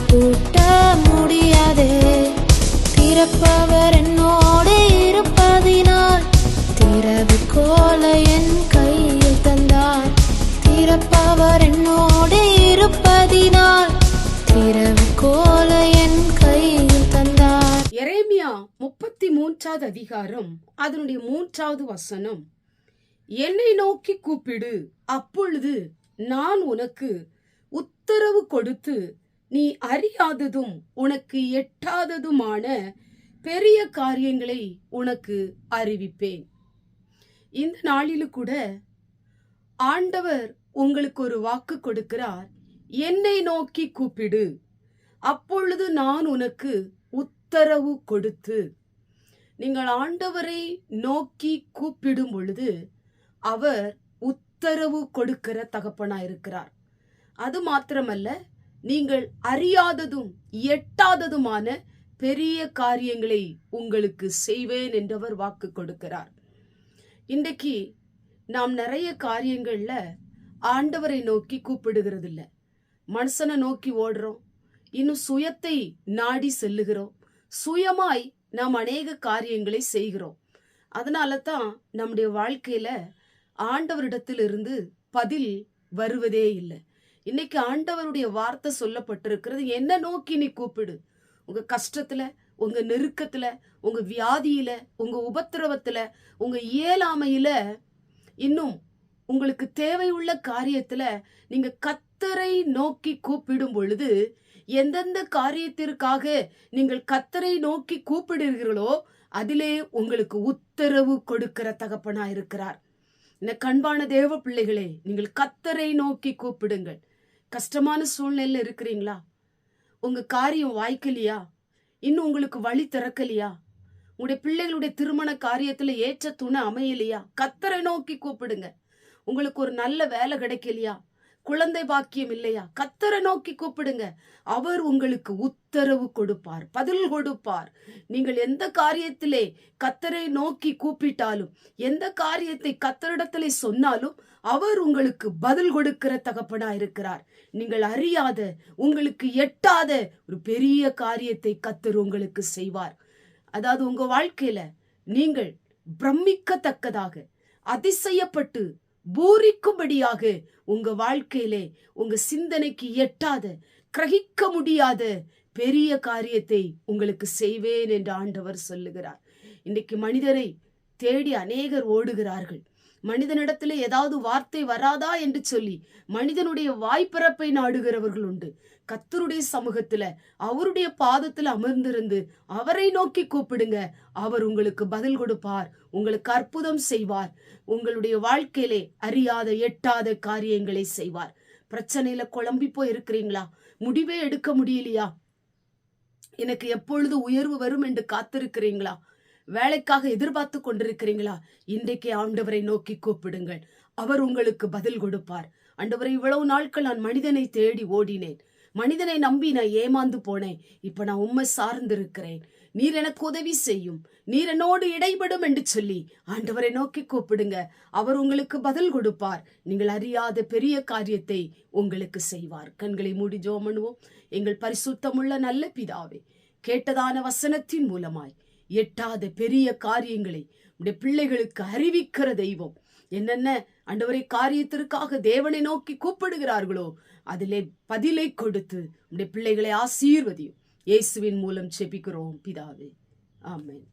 பூட்ட முடியாதே. திறப்பவர் என்னோடு இருப்பதினால் திறவுகோலை என் கையில் தந்தார். திறப்பவர் என்னோடு இருப்பதினால் திறவுகோலை என் கையில் தந்தார். எரேமியா 33வது அதிகாரம் அதனுடைய 3வது வசனம். என்னை நோக்கி கூப்பிடு, அப்பொழுது நான் உனக்கு உத்தரவு கொடுத்து நீ அறியாததும் உனக்கு எட்டாததுமான பெரிய காரியங்களை உனக்கு அறிவிப்பேன். இந்த நாளில் கூட ஆண்டவர் உங்களுக்கு ஒரு வாக்கு கொடுக்கிறார். என்னை நோக்கி கூப்பிடு, அப்பொழுது நான் உனக்கு உத்தரவு கொடுத்து. நீங்கள் ஆண்டவரை நோக்கி கூப்பிடும் பொழுது அவர் உத்தரவு கொடுக்கிற தகப்பனாயிருக்கிறார். அது மாத்திரமல்ல, நீங்கள் அறியாததும் எட்டாததுமான பெரிய காரியங்களை உங்களுக்கு செய்வேன் என்றவர் வாக்கு கொடுக்கிறார். இன்றைக்கு நாம் நிறைய காரியங்கள்ல ஆண்டவரை நோக்கி கூப்பிடுகிறது இல்லை. மனுஷனை நோக்கி ஓடுறோம், இன்னும் சுயத்தை நாடி செல்லுகிறோம். சுயமாய் நாம் அநேக காரியங்களை செய்கிறோம். அதனால தான் நம்முடைய வாழ்க்கையில ஆண்டவரிடத்திலிருந்து பதில் வருவதே இல்லை. இன்னைக்கு ஆண்டவருடைய வார்த்தை சொல்லப்பட்டிருக்கிறது, என்ன நோக்கி நீ கூப்பிடு. உங்க கஷ்டத்துல, உங்க நெருக்கத்துல, உங்க வியாதியில, உங்க உபத்திரவத்துல, உங்க இயலாமையில, இன்னும் உங்களுக்கு தேவையுள்ள காரியத்துல நீங்க கர்த்தரை நோக்கி கூப்பிடும் பொழுது, எந்தெந்த காரியத்திற்காக நீங்கள் கர்த்தரை நோக்கி கூப்பிடுகிறீர்களோ அதிலே உங்களுக்கு உத்தரவு கொடுக்கிற தகப்பனா இருக்கிறார். இந்த கண்பான தேவ பிள்ளைகளே, நீங்கள் கர்த்தரை நோக்கி கூப்பிடுங்கள். கஷ்டமான சூழ்நிலையில இருக்கிறீங்களா? உங்க காரியம் வாய்க்கலையா? இன்னும் உங்களுக்கு வழி திறக்கலையா? உங்களுடைய பிள்ளைகளுடைய திருமண காரியத்துல ஏற்ற துணை அமையலையா? கர்த்தரை நோக்கி கூப்பிடுங்க. உங்களுக்கு ஒரு நல்ல வேலை கிடைக்கலையா? குழந்தை பாக்கியம் இல்லையா? கர்த்தரை நோக்கி கூப்பிடுங்க. அவர் உங்களுக்கு உத்தரவு கொடுப்பார், பதில் கொடுப்பார். நீங்கள் எந்த காரியத்திலே கர்த்தரை நோக்கி கூப்பிட்டாலும், எந்த காரியத்தை கர்த்தரிடத்திலே சொன்னாலும் அவர் உங்களுக்கு பதில் கொடுக்கிற தகப்பனா இருக்கிறார். நீங்கள் அறியாத, உங்களுக்கு எட்டாத ஒரு பெரிய காரியத்தை கர்த்தர் உங்களுக்கு செய்வார். அதாவது உங்க வாழ்க்கையில நீங்கள் பிரமிக்கத்தக்கதாக, அதிசயப்பட்டு பூரிக்கும்படியாக, உங்க வாழ்க்கையிலே உங்க சிந்தனைக்கு எட்டாத, கிரகிக்க முடியாத பெரிய காரியத்தை உங்களுக்கு செய்வேன் என்று ஆண்டவர் சொல்லுகிறார். இன்னைக்கு மனிதரை தேடி அநேகர் ஓடுகிறார்கள். மனிதனிடத்துல ஏதாவது வார்த்தை வராதா என்று சொல்லி மனிதனுடைய வாய்ப்பிறப்பை நாடுகிறவர்கள் உண்டு. கர்த்தருடைய சமூகத்துல, அவருடைய பாதத்துல அமர்ந்திருந்து அவரை நோக்கி கூப்பிடுங்க. அவர் உங்களுக்கு பதில் கொடுப்பார், உங்களுக்கு அற்புதம் செய்வார். உங்களுடைய வாழ்க்கையிலே அறியாத எட்டாத காரியங்களை செய்வார். பிரச்சனையில குழம்பி போய் இருக்கிறீங்களா? முடிவே எடுக்க முடியலையா? எனக்கு எப்பொழுது உயர்வு வரும் என்று காத்திருக்கிறீங்களா? வேலைக்காக எதிர்பார்த்து கொண்டிருக்கிறீங்களா? இன்றைக்கு ஆண்டவரை நோக்கி கூப்பிடுங்கள். அவர் உங்களுக்கு பதில் கொடுப்பார். ஆண்டவரை, இவ்வளவு நாட்கள் நான் மனிதனை தேடி ஓடினேன், மனிதனை நம்பி நான் ஏமாந்து போனேன். இப்ப நான் உம்மை சார்ந்திருக்கிறேன். நீர் எனக்கு உதவி செய்யும், நீர் என்னோடு இடைபடும் என்று சொல்லி ஆண்டவரை நோக்கி கூப்பிடுங்க. அவர் உங்களுக்கு பதில் கொடுப்பார். நீங்கள் அறியாத பெரிய காரியத்தை உங்களுக்கு செய்வார். கண்களை மூடி ஜெபம் பண்ணுவோம். எங்கள் பரிசுத்தமுள்ள நல்ல பிதாவே, கேட்டதான வசனத்தின் மூலமாய் எட்டாத பெரிய காரியங்களை உடைய பிள்ளைகளுக்கு அறிவிக்கிற தெய்வம். என்னென்ன ஆண்டவரை காரியத்திற்காக தேவனை நோக்கி கூப்பிடுகிறார்களோ அதிலே பதிலை கொடுத்து உடைய பிள்ளைகளை ஆசீர்வதியும். இயேசுவின் மூலம் ஜெபிக்கிறோம் பிதாவே, ஆமென்.